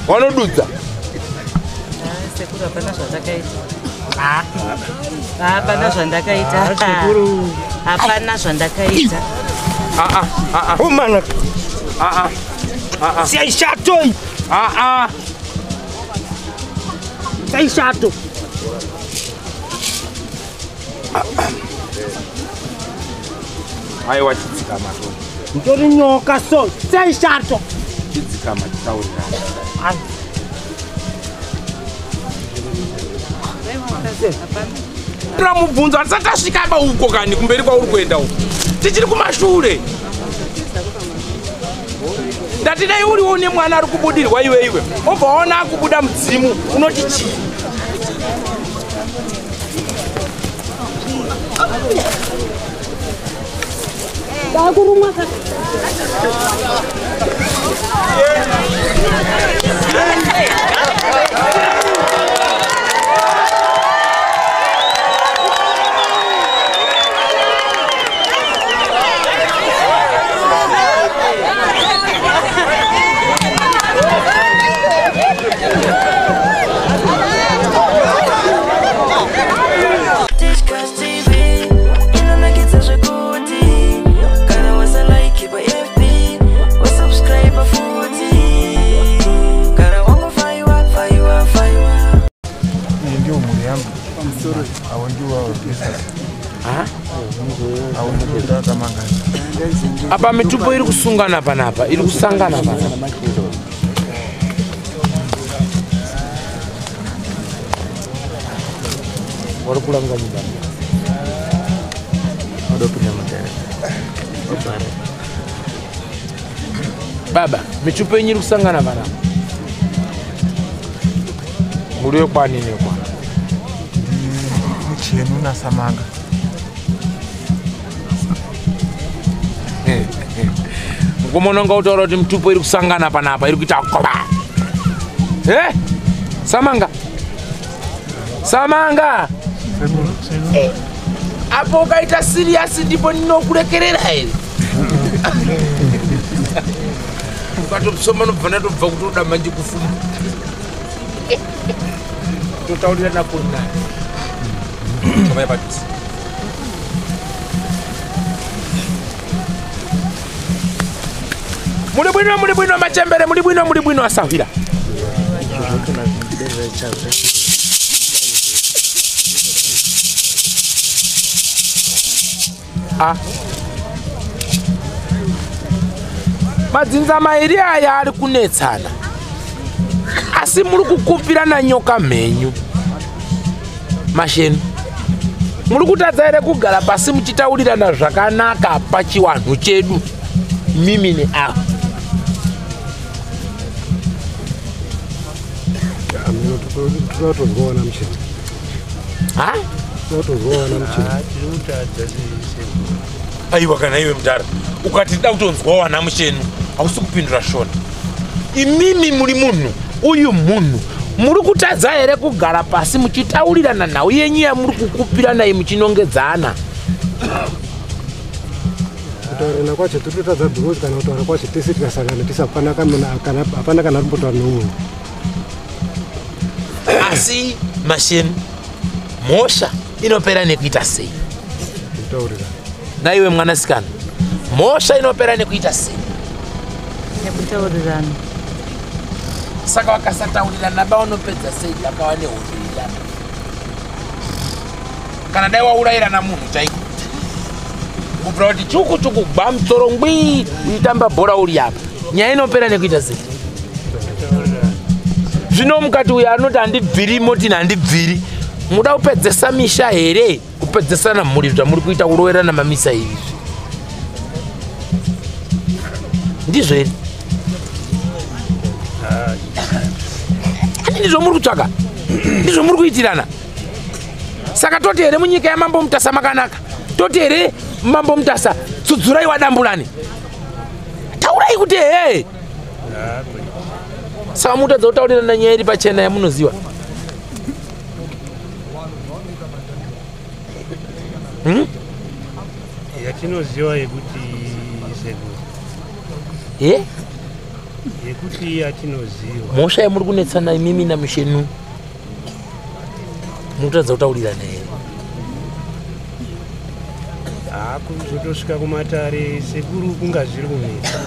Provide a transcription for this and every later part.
Wanodudza. Sekuru hapana zvandakaita. Hapana zvandakaita. Sekuru. Hapana zvandakaita. Umana. Sei chato. Sei chato. Aiwa chitsikama to. Ndori nyoka so. Sei chato. Chitsikama chitaurira. Mubvunzo atisakasvika apa uko kani kumberi kwauri kuenda uko. Tichiri kumashure. Ndati dai uriwo nemwana ari kubudirwa iwe. Obva waona akubuda mudzimu unoti chii? Dakurumwa apa mitupo iri kusungana panapa, iri kusangana panapa. Wari kulanga mudana. Baba, mitupo iri kusangana panapa. Muri kwa nini kwa? Muchenu na samanga. Ngomononga utaura kuti mitupo iri kusangana panapa, iri kuita koba. Samanga. Samanga. Apo ukaita serious ndipo ndinokurekerera here. Ukatosoma nobva natobva kuti uda manje kufuma. Totaurira napo nani. Kama padisi. Muri bwino machembere, muri bwino asahira. Madzinza mairi aya ari kunetsana. Asi muri kukupirana nyoka mhenyu. Mashenu. Muri kutadza ere kugara pasi muchitaurirana zvakanaka pachiwanhu chedu. Mimi ni ako. Tunatozwana mchini. Tunatozwana mchini. Aiwa kana iwe mudhara. Ukati da kutonzwawana muchenu, hausi kupindura shona. Imimi muri munhu, uyu munhu. Muri kutadza ere kugara pasi muchitaurirana nhau yenyu yamuri kukupirana muchinongedzana. Kutaurana kwacho tutotadza because kana kutaura kwacho tese tikasangana tisapana kana hapana kana rumbotaura nomunhu. Asi mashenu, mhosva inopera nekuita sei? Kutaurira. Naiwe mwanasikana, mhosva inopera nekuita sei? Nekutaurirana. Saka vakasataurirana vaunopedza sei vakawa nehondo. Kana dai waurayirana munhu chaiko. Kubvira kuti chuku gba mutsoro ngwii uitamba bhora uri apa. Nyaya inopera nekuita sei? Zvino mukati uyu anoti handibviri moti handibviri. Muda kupedzesa misha here? Kupedzesana mhuri zvamuri kuita kuroverana mamisa izvi. Ndizvo here? Ndizvo muri kutsvaka? Ndizvo muri kuitirana? Saka toti here munyika yamambo mutasa makanaka? Toti here mambo mutasa tsudzurai wadambulani? Taurai kuti he! Saka mutadza kutaurirana nyaya iri pachena yamunoziva. Yatinoziva yekuti sekuru. yekuti atinoziva mhosva yamuri kunetsana imimi namushenu munotadza kutaurirana here kuzotosvika kumatare sekuru kunga zviri kunetsa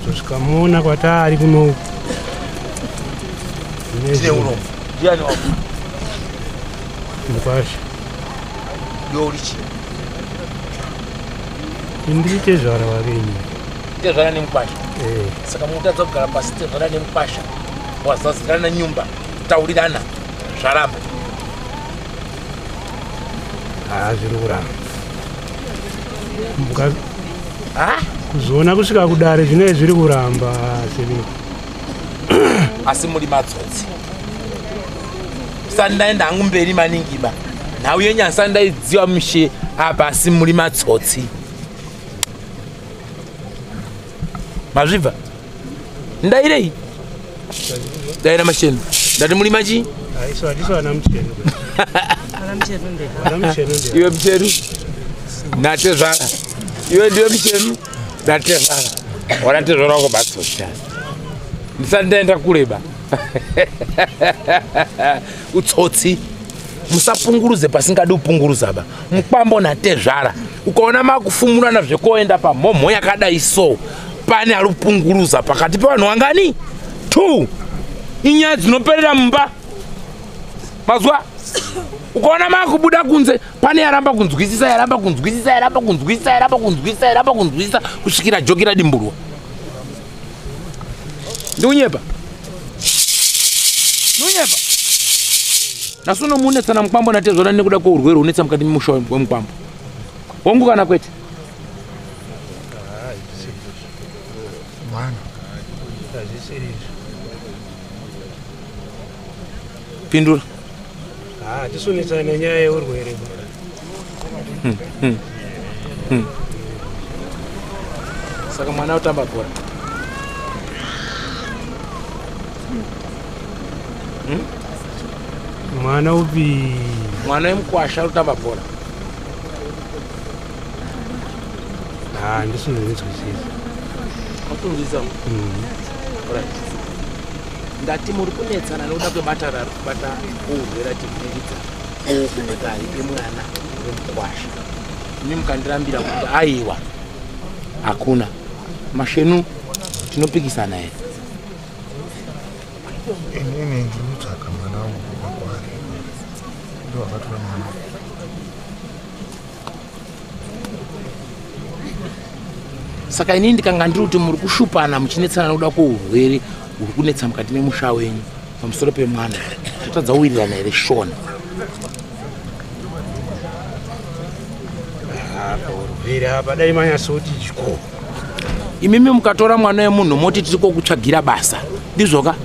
zosvika muona kwataari kuno tine urombo ndiani wako mukwasha yourichi indiri tezvara wakenyu tezvara nemukwasha saka munotadza kugara pasi tezvara nemukwasha wazadzirana nyumba kutaurirana zvaramba zviri kuramba kuzoona kusvika kudare zvinenge zviri kuramba asi muri matsotsi usati ndaenda hangu mberi maningiba nhau yenyu asati ndaidziwa mushe apa asi muri matsotsi mazvibva ndairei ndaira mashenu ndati muri machi iwe mcheru natezvara iwe ndiwe mcheru natezvara wanatezvara wako matsotsi ndisati ndaenda kureba utsotsi musapunguruze pasingadi kupunguruzaba mukwambo natezvara ukaona makufumurana zvekoenda pamhomho yakadai so pane ari kupunguruza pakati pevanhu wangani 2 inyaya dzinoperera mumba mazwa ukaona makubuda kunze pane yaramba kunzwisisa kusvikira joki radimburwa ndiunyepa nasuno munetsana mukwambo natezvara nekuda kweurwere unetsa mukati memusha wemukwambo wangu kana kwete pindura tisonetsana nenyaya yeurwere saka mwana utamba bhora mwana upi mwana wemukwasha utamba bhora ndisonetswisisa atunzisa ndati muri kunetsana nokuda kwebata rari kubata urwere ativiridza kunyekari emwana wemukwasha ini mukandirambira kuti aiwa hakuna mashenu tinopikisana here inini ndinotsvaka mwana wangu kwakwari ndo akatora mwana saka inini ndikanga ndiri kuti muri kushupana muchinetsana nokuda kweurwere uri kunetsa mukati memusha wenyu pamusoro pemwana totadza kuwirirana here shona urwere apa dai manyasoti dyo imimi mukatora mwana wemunhu moti tiri kokutsvagira basa ndizvoka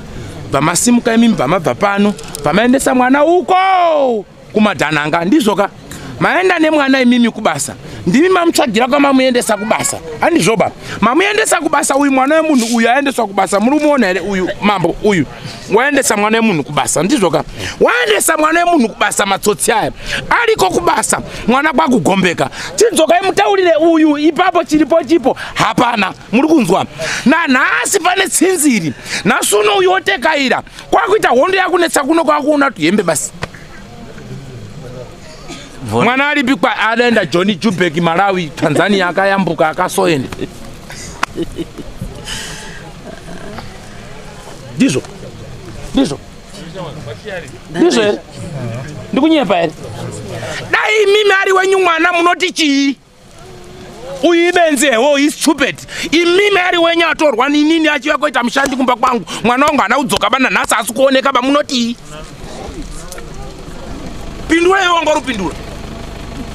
bvamasimuka imimi bvamabva pano bvamaendesa mwana uko kumadhanhanga ndizvoka maenda nemwana imimi kubasa ndimi mamutsvagira kwamamuendesa kubasa handizvoba mamuendesa kubasa uyu mwana wemunhu uyu aendeswa kubasa muri kumuona here uyu mambo uyu waendesa mwana wemunhu kubasa ndizvoka waendesa mwana wemunhu kubasa matsotsi aya ariko kubasa mwana kwakugombeka tidzokai mutaurire uyu ipapo chiripo chipo hapana muri kunzwa nanhasi pane tsinziri nasuno uyu otekaira kwakuita hondo yakunetsa kuno kwakuona tuhembe basi mwana aripi adaenda Johnny Jubek Malawi Tanzania akayambuka akasoenda ndizvo here ndikunyepa here dai mimi ari wenyu mwana munoti chii uyu ibenzewo is stupid imimi ari wenyu atorwa ninini achiva kuita mushandi kumba kwangu mwana wangu hana kudzoka bana nhasi asi kuoneka bamunoti pindura iwe wanga rupindura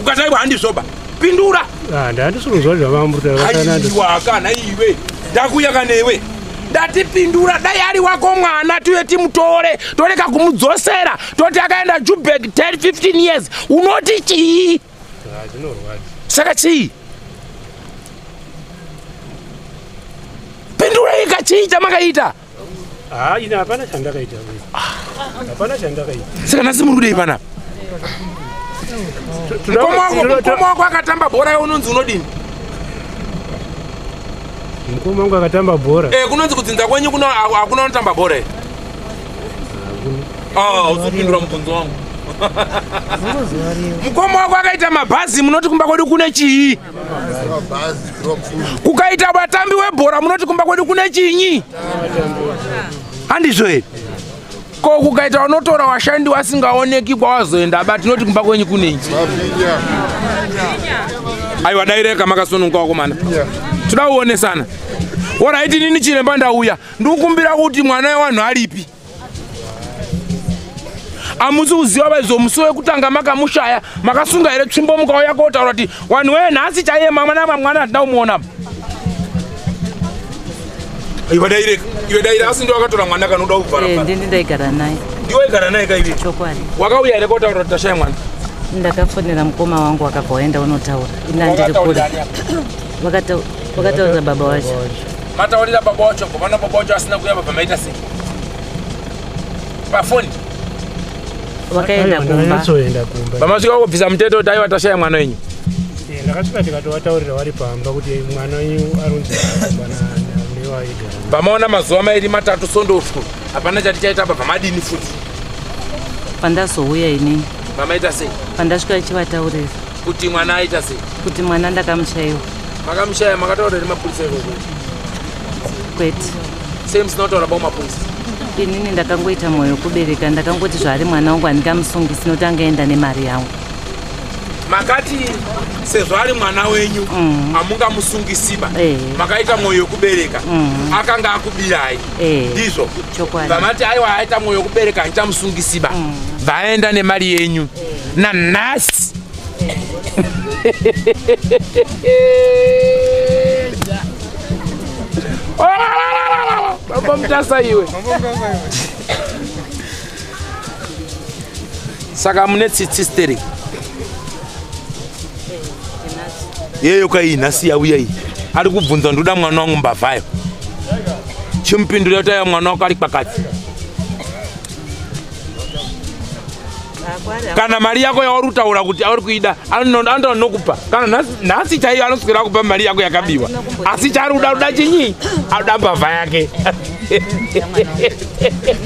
ukataiwa handizvoba pindura ndandisiruzwa zvavamuraiwa kana iwe ndakuya newe ndati pindura dai ari wako mwana tuye timutore toreka kumudzosera toti akaenda Jubek 10-15 years unoti chii saka chii pindura ika chii chamakaita ina hapana chandakaita saka nhasi muri kudei panapa mukoma wako akatamba bhora unonzi unodini Mukoma wangu akatamba bhora. Kunonzi kudzinza kwenyu hakuna unotamba bhora here? Usipindura mubvunzo wangu. Mukoma wako akaita mabhazi munoti kumba kwedu kune chii? Kukaita vatambi webhora munoti kumba kwedu kune chinyi? Handizvo here? Ko kukaita unotora washandi wasingaoneki kwawazoenda aba tinoti kumba kwenyu kunei? Aiwa daireka makasununguka wakomana. Toda kuonesana. Oraiti nini chiremba ndauya ndikukumbira kuti mwana wevanhu aripi? Amusi kuziva vaizomusi wekutanga makamushaya makasunga here tsvimbo mukauya kotaura kuti vanhu venhasi chaiye mwana atinaumuona. Iwe daireka asi ndiwe wakatora mwana kana uda kubvara. Ndini ndaigara naye. Ndiwe waigara naye kaivi? Chokwadi. Wakauya here kotaura kuti tashaya mwana? Ndakafonera mukoma wangu wakabva waenda unotaura. Ina ndiri kure. Vakataurira baba wacho. Mataurira baba wacho, kupana baba wacho asina kuya baba maita sei? Pafoni? Wakaenda kumba. Vamasvika kubvisa muteto kuti aiwa tashaya mwana wenyu? Ndakasvika tikatoataurira vari pamba kuti mwana wenyu arunzi bana newaigara. Pamaona mazuva mairi matatu sondotwo hapana chati chaita baba madini futi. Pandazouya inini. Mamaita sei? Pandasvika chivataurira. Kuti mwana aita sei? Kuti mwana ndakamushaiwa. Makamushaya makataura nemapurisa ikoko? Kwete. Sei musinotaura paumapurisa? Inini ndakangoita mwoyo kubereka, ndakangoti zvari mwana wangu handingamusungisi nokuti angaenda nemari yangu. Makati sezvo ari mwana wenyu hamungamusungisiba makaita mwoyo wekubereka akanga akubirai ndizvo vamati aiwa aita mwoyo wekubereka handichamusungisiba vaenda nemari yenyu nanhasi. Mutasa iwe. Saka mune tsitsi steri. Yeyo kainhasi yauya iyi. Ari kubvunza ndoda mwana wangu mbavhayo. Chimupindura kuti aya mwana wako ari pakati. Kana mari yako yauri kutaura kuti auri kuida anonokupa. Kana nhasi chaiyo anoswera kupa mari yako yakabiwa. Asi chaari kuda chinyi? Anoda mbavha yake.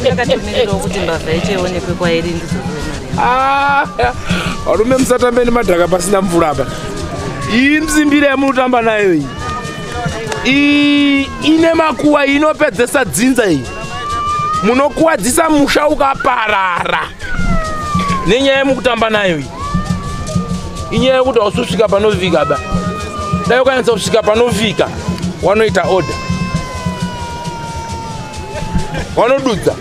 Ndakatomirirawo kuti mbavha ichionekwe kwairi ndizoona. Varume musatambe nemadhaka pasina mvura apa. Iyi mzimbire yamunotamba nayo iyi. Iyi ine makuwa inopedzesa dzinza iyi. Munokuwadzisa musha ukaparara. Nenyaya yemukutamba nayo iyi. Inyaya yekuti haususvika panovhika ba. Dai ukanyatsa kusvika panovhika wanoita order. Wanodudza.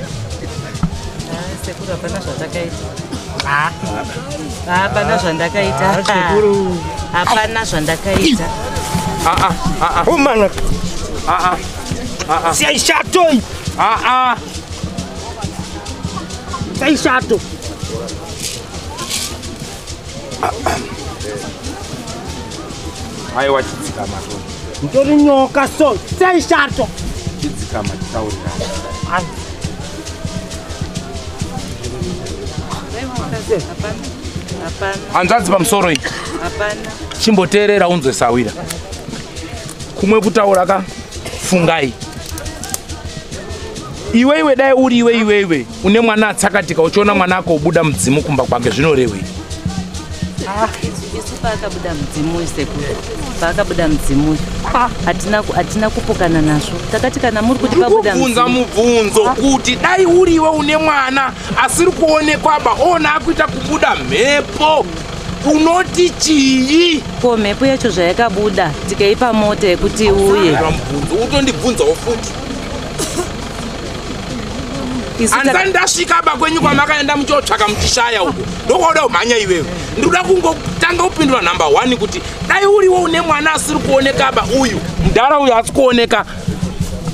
Sekuru hapana zvandakaita. Hapana zvandakaita. Hapana zvandakaita. Umana. Sei chato. Sei chato. Aiwa chidzika mato. Ndori nyoka so. Sei chato. Chidzika mataurira. Hanzvadzi pamusoro iyi. Hapana. Chimboteerera unzwe sawira. Kumwe kutaura kafungai. Iwe dai uri iwe une mwana atsakatika uchiona mwana ako ubuda mudzimu kumba kwake zvinorevei? Isu paakabuda mudzimu sekuru. Paakabuda mudzimu. Hatina kupokana nazvo. Takati kana muri kuti pabuda mudzimu. Kubvunza mubvunzo kuti dai uriwe une mwana asiri kuonekwa ba ona akuita kubuda mhepo. Unoti chii? Ko mhepo yacho zvayakabuda tikaipa mota yekuti uye. Utondibvunzawo futi. Anza ndasvika ba kwenyu kwamakaenda muchotsvaka muchishaya uko. Ndokoda umhanya iwewe. Ndoda kungotanga upindura number 1 kuti dai uriwo une mwana asiri kuoneka ba uyu. Mudhara uyu asi kuoneka.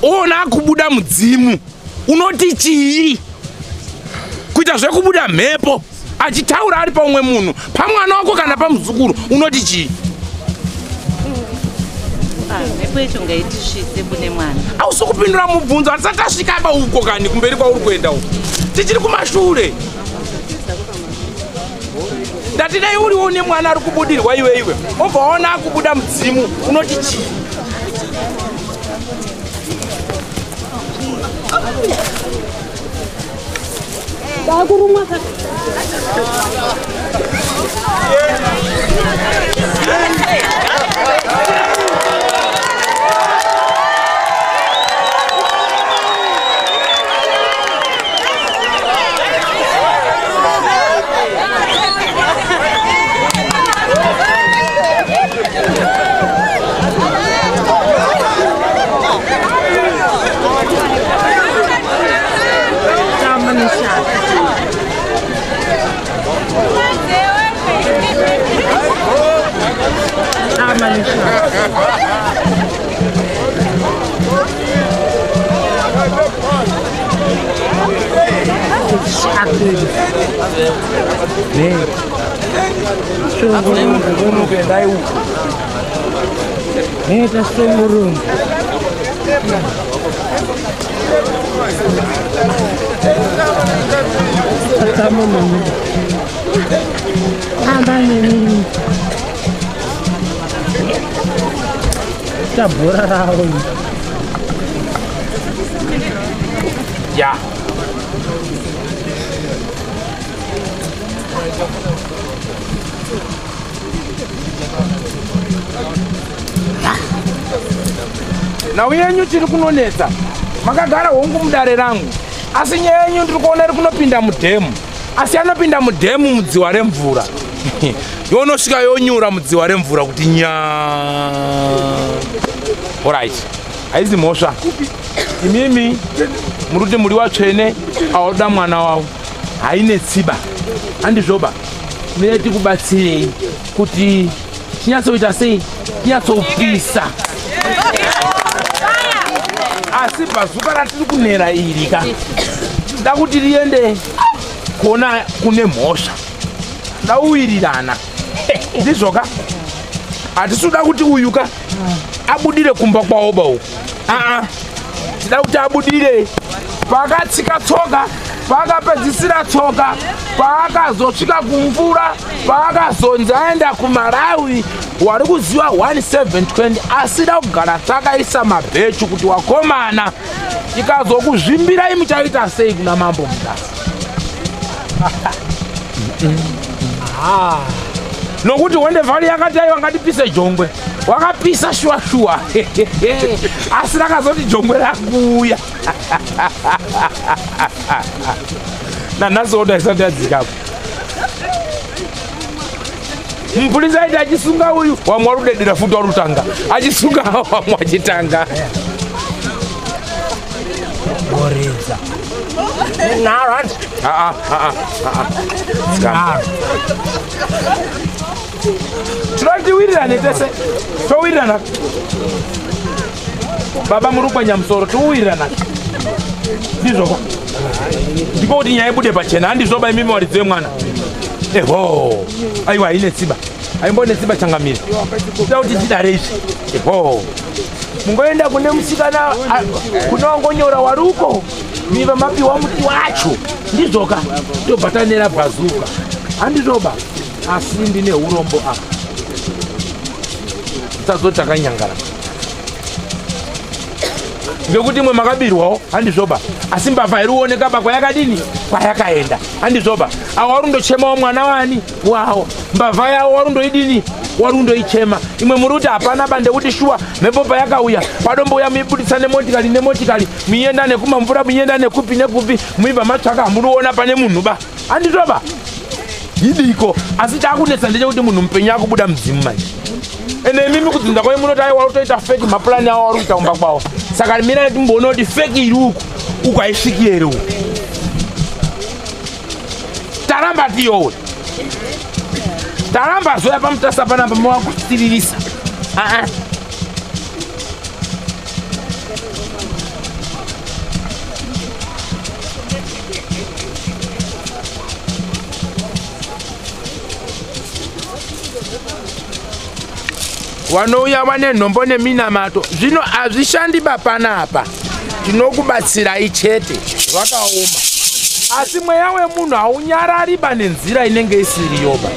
Ona akubuda mudzimu. Unoti chii? Kuita zvekubuda mhepo. Achitaura ari paumwe munhu. Pamwana wako kana pamuzukuru unoti chii? Mhepo yacho ngaitisvitse kune mwana. Hausi kupindura mubvunzo hatisati tasvika ba uko kani kumberi kwauri kuenda uko. Tichiri kumashure. Ndati dai uriwo une mwana ari kubudirwa iwe. Obva waona akubuda mudzimu unoti chii? Ya. Na uyenyu tiri kunonetsa makagara hongu mudare rangu asi nyaya yenyu ndiri kuona iri kunopinda mudhemu asi anopinda mudhemu mudziwa remvura yonosvika yonyura mudziwa remvura kuti nya. Alright, haizi mhosva imimi muri kuti muri watsvene auda mwana wavo haine tsiba handizvoba mune tikubatsirei kuti chinyatsoita sei chinyatsopisa asi pazuva ratiri kunera iri ka da kuti riende kuona kune mhosva dauwirirana ndizvoka hatisuda kuti uyuka abudire kumba kwaoba uku tida kuti abudire pakatsika tsoka pakapedzisira tsoka paakazosvika kumvura paakazonzi aenda kumarawi wari kuziva 1720 asida kugara takaisa mabhechu kuti wakomana ikazokuzvimbirai muchaita sei kuna mambo mudasi nokuti wendevhari yakati aiwa ngatipise jongwe wakapisa shuwa asi rakazoti jongwe rakuuya nanhasi oda isati yadzikapo mupurisa aiti achisunga uyu wamwe warudedera futi warutanga achisunga wamwe achitanga Boreza. Tiwirirane tese. Towirirana. Baba murupanya musoro towirirana. Ndizvo. Ndiko kuti nyaya ibude pachena handizvoba imimi waridze mwana. Eho. Aiwa ine tsiba. Aimbone tsiba changamira. Kuda kuti tidare izvi. Eho. Mungoenda kune musikana kunongonyora waruko. Miva mapiwa muti wacho. Ndizvoka. Tobhatanera bhazuka. Handizvoba. Asi ndine urombo apa. Tazoti takanyangara. Ngekuti mwe makabirwawo handizvoba. Asi mbavha iriwoneka pa kwayakadini kwayakaenda. Handizvoba. Awo warundochemawo mwana wani wawo. Mbavha yawo warundoidini warundoichema. Imwe muri kuti hapana bande kuti shuwa mhepo payakauya padombouya muibudisa nemotikari muienda nekumamvura muienda nekupi muibva matsvaka muriona pane munhu ba. Handizvoba. Idiko asi chakunetsa ndechekuti munhu mupenyu akubuda mudzimu manje. Ene mimi kudzinda kwai munoti aiwa utoita fake mapulani awo ari kuita kumba kwawo. Saka mira timboona kuti fake iri uku haisviki ere uku. Taramba tiyowe. Taramba zoya pamutasa panapa mawakutsiririsa. Wanouya wane nhombo neminamato zvino hazvishandi bapanapa tinokubatsirai chete zvakaoma asi mweya wemunhu haunyarariba nenzira inenge isiriyoba.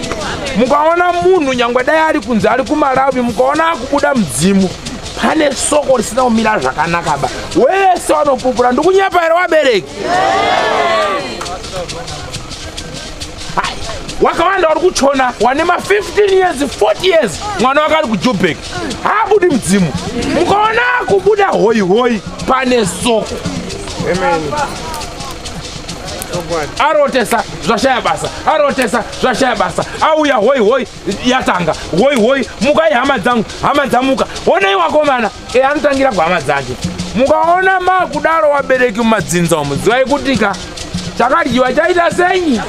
Mukaona munhu nyangwe dai ari kunze ari kumarawi mukaona akubuda mudzimu pane soko risina kumira zvakanaka ba. Wese wanopupura ndikunyapa ere wabereki? Hai, wakawanda wari kuchona wane ma 15 years 40 years mwana wakari kuJoburg. Habudi mdzimu. Mukaona kubuda hoi hoi pane soko. Amen. Arotesa zvashaya basa, arotesa zvashaya basa. Auya hoi hoi yatanga, hoi hoi mukai hama dzamuka. Onai wakomana anotangira kuhama dzake. Mukaona makudaro wabereki mumadzinza umu, zivai kutika chakadyiwa chaita senyi.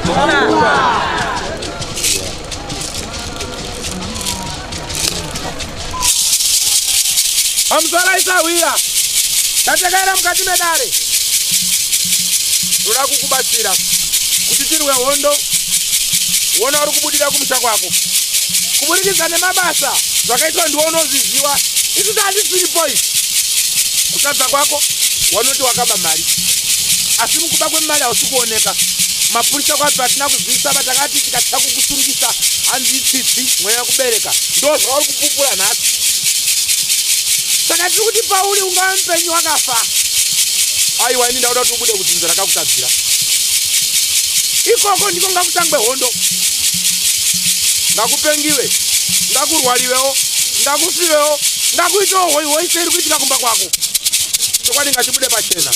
Amusara isawira tatakaira mukati medare. Roda kukubatsira kuti tirwe hondo. Wona uri kubudira kumusha kwako kuburikidza nemabasa zvakaitwa ndiwo unoziziwa. Isusu handisiri point kutadza kwako wanoti wakaba mari, asi mukuba kwemari hausi kuoneka. Mapurisa kwabva hatina kuzivisa vatakati tikatya kukusungisa hanzi itsitsi mweya kubereka ndo zvauri kupupura nhasi. Saka tiri kuti pauri ungava mupenyu wakafa. Aiwa ini ndauda kuti ubude kudzinza rakakutadzira. Ikoko ndiko ngakutangwe hondo. Ngakupengiwe, ngakurwariwewo, ngakufiwewo, ngakuitewo hoi hoi seri kuitika kumba kwako. Chokwadi ngachibude pachena.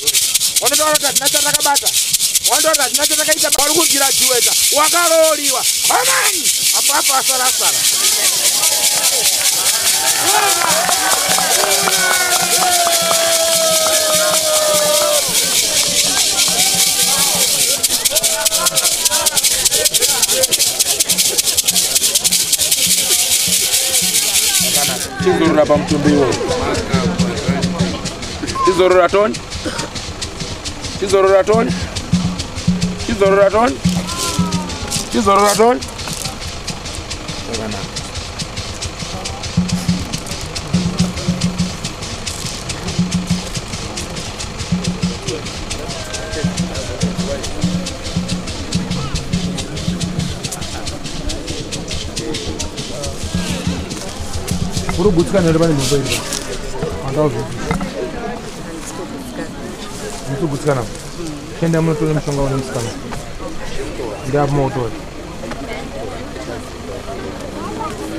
Wanotaura kuti hatina chatakabata. Wanotaura kuti hatina chatakaita vari kugirajuweta. Wakarooriwa. Amani! Apo asara. Chizorora pamutumbi iwoyo. Chizorora toni. Chizorora toni. Chizorora toni. Chizorora toni. Uri gutsuka nere pane mumba iri. Andazvo. Ndiri gutsuka napo. Kenda munotora mushonga wane musikana. Ndapo motori.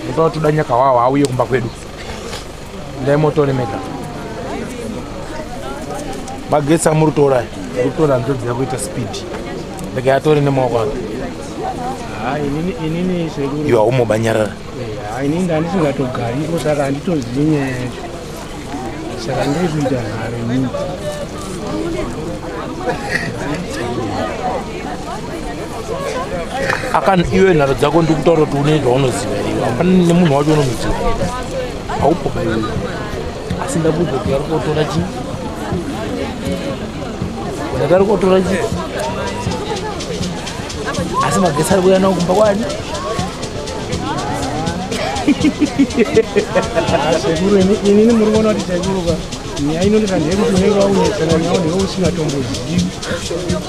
Mutoa tudanya kawawa auye kumba kwedu. Ndai motori mega. Magetsa murutora. Rutora ndodziya kuita speed. Ndege atori nemaoko ake. Inini sekuru. Iwa umobanyarara. Ini ndandisingatogari saka handitozivi nyaya yacho. Saka ndezvinoita nhare nyika. Akani iwe nharo dzako ndikutaura kuti une zvaunoziva iwe. Hapana nemunhu wacho unomuziva. Haupo paiwe. Asi ndabudza kuti ari kotora chii? Ndati ari kotora chii? Asi magetsi ari kuuya nawo kumba kwani? Sekuru inini muri kuona kuti sekuruka nyaya inondita ndeyekuti unenge waunetsana nawo newe usingatombozivi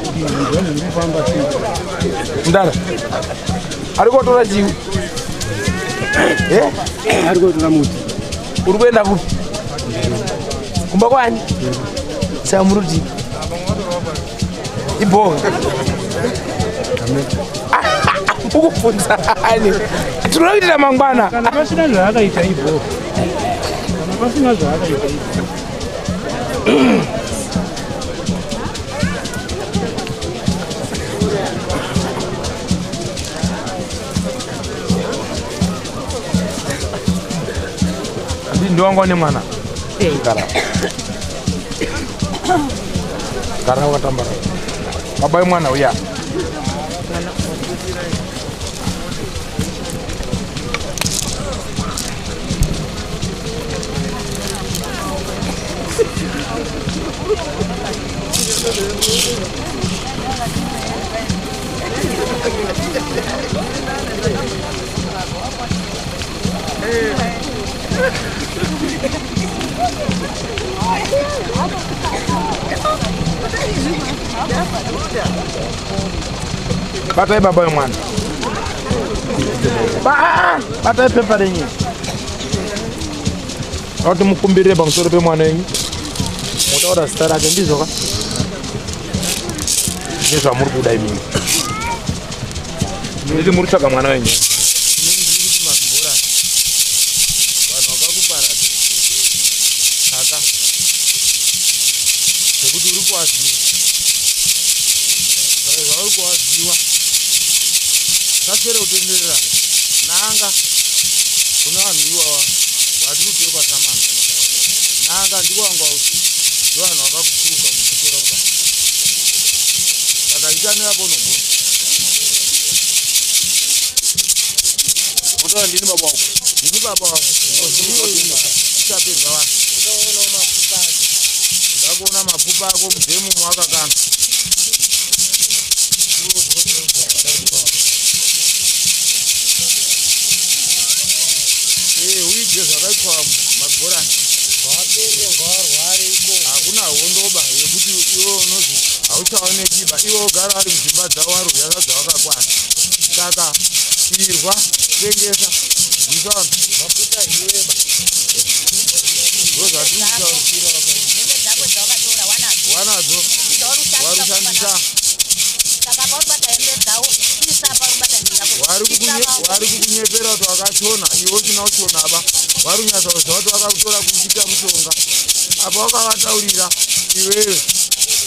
kuti zvinhu zvirikufamba sei. Ndara ari kotora chii? Ari kotora muti. Uri kuenda kupi? Kumba kwani? Saka muruti ibhonga. Ukubvunzani tinoda kuitira mangwana Kana pasina zvaakaita ibho. Kana pasina zvaakaita ibho. ndiwangu ane mwana gara wakatambara baba mwana uya batai baba mwana batai pepa renyi Auti mukumbirire pamusoro pemwana wenyu. Mutaura zita rake ndizvo ka? Nezvamuri kuda imimi. Nditi muri tsvaga mwana wenyu. Ndiri mazibhora. Vanhu vakakuparadza. Saka. Sekuti uri kuwaziva. Saka zvauri kuwaziva. Tasere utendererana. Nanga. Kuna vanhu iwawa. Vati kutiwe kwasamana. Nanga ndiko wanga usi. Ndo vanhu vakakukuruka muchitora kudai. Saka itano yapo unogona. Mutora ndini baba wako. Ndini baba wako. Uchapedza vanhu. Ndakuona mapfupa ako mudhemu mwakakanda. Uidye zvakaitwa magorani. Hakuna hondoba yekuti iwe unozi hauchaonekiba. Iwe ugara ari mudzimba dzavo warudya dzavakakwana. Saka irwa, tengesa, dzisa vanhu. Wanadzo. Warushandisa. Wari kukunyepera kuti wakachona, iwe usina kuchona ba. Wari kunyatsa kuziva kuti wakakutora kuchita mushonga. Apa wakavataurira iwewe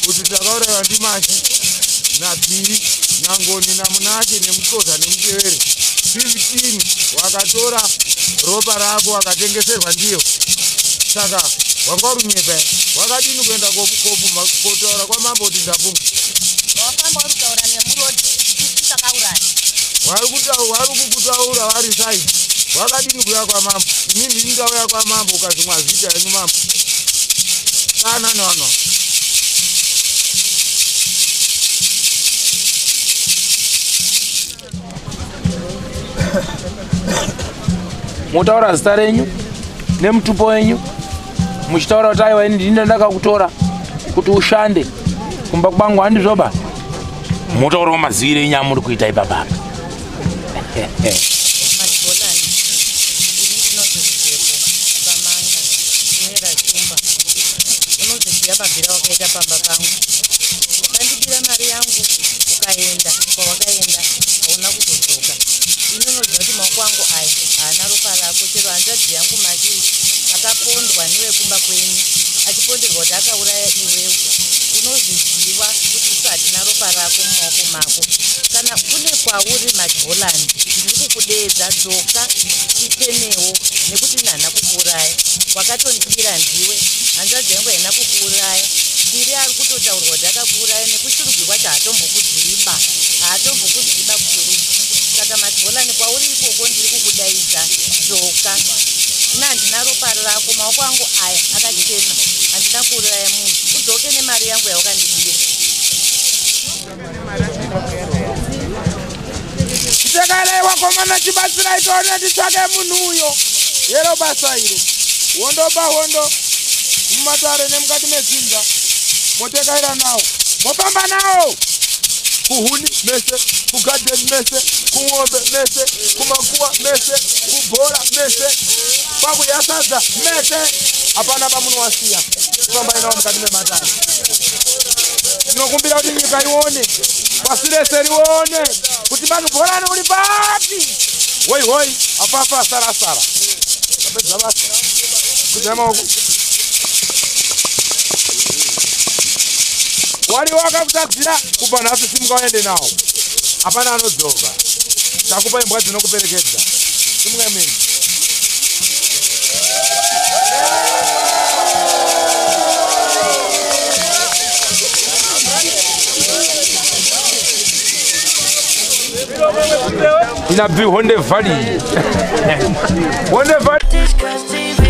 kuti takaurayiwa ndiMashi naPiri naNgoni naMunake neMuxosa neMutevere 15 wakatora ropa rako wakatengeserwa ndiyo. Saka wanga uri kunyepa here. Wakadini kuenda kotaura kwamambo kuti ndafunga. Wari kukutaura vari saidi. Wakadini kuya kwamambo. Inini ndingauya kwamambo ukazimwa zita yenyu mambo. Kana nono. Mutaura zita renyu nemutupo wenyu. Muchitaura kuti aiwa ini ndini ndakakutora kuti ushande kumba kwangu handizvoba. Mutaurawo mazivire enyu amuri kuita ipapa. Pabvira wakaita pamba pangu ukandibira mari yangu ukaenda kwawakaenda hauna kutodzoka. Inonoziva kuti maoko angu aya haana ropa rako. Chero hanzvadzi yangu Mashiri akapondwa newekumba kwenyu achiponderwa kuti akauraya iwewe. Unozviziva kuti isu hatina ropa rako mumaoko mako. Kana kune kwauri Majolani ndiri kukudeedza, dzoka itenewo nekuti nhana kukuuraya. Wakatondibira ndiwe. Hanzvadzi yangu haina kukuuraya. Piri ari kutotaurwa kuti akakuuraya nekushurugirwa kuti haatombokudziba kushurugwa. Saka Majolani kwauri ikoko ndiri kukudaidza, dzoka. Handina ropa rako, maoko angu aya akachena, handina kuuraya munhu. Udzoke nemari yangu yawakandibira. Chitekereiwa komana chibatsirai tione titsvake munhu uyo. Yero basa iro. Hondoba hondo mumatare nemukati medzinza. Motekaira nawo. Mopamba nawo. Kuhuni mese, kugadheni mese, kumwombe mese, kumakuwa mese, kubhora mese, pakuyasadza mese. Hapana pamunhu wasiya. Pambai nawo mukati mematare. Ndinokumbira kuti nyika ione, pasi rese rione kuti Bhorani uri pati. Hoi hoi, apafa sarasara. Apedza basa. Kudzai maoko. Wari wakakutadzira kubva nhasi simungaende nawo. Hapana anodzoka. Takupa imbwa dzinokuperekedza. Simungaemendi. Ina bi Honde Valley. Honde Valley.